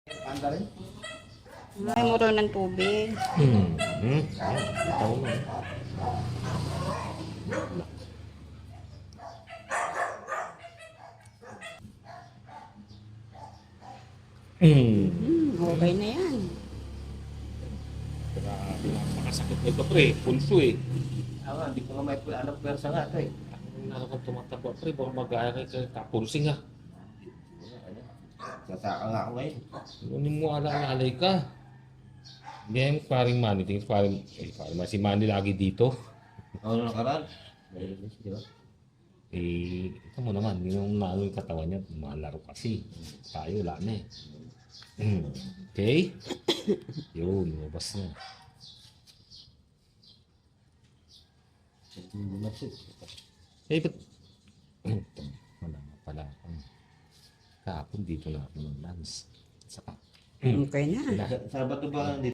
Anda rin? Ay, muro ng tubig. Ito mo. Okay na yan. Makasakit na ito pre, pulso eh. Hindi ko nga may anak persa nga ito eh. Ano kung tumatakbo pre, baka mag-aaral ka kapulsing ha. Sasaka nga ako ngayon. Ano mo alaalay ka? Hindi yan paring Manny, tingin paring si Manny lagi dito. Ako na nakaraan. Di ba? Ito mo naman, yung nalo yung katawan niya, malaro kasi. Tayo, wala na eh. Okay? Yun, lumabas na. Ba't? Wala nga pala. Kahapon dito na ako ng lunch. Saka, Okay na. Sabado ba dito?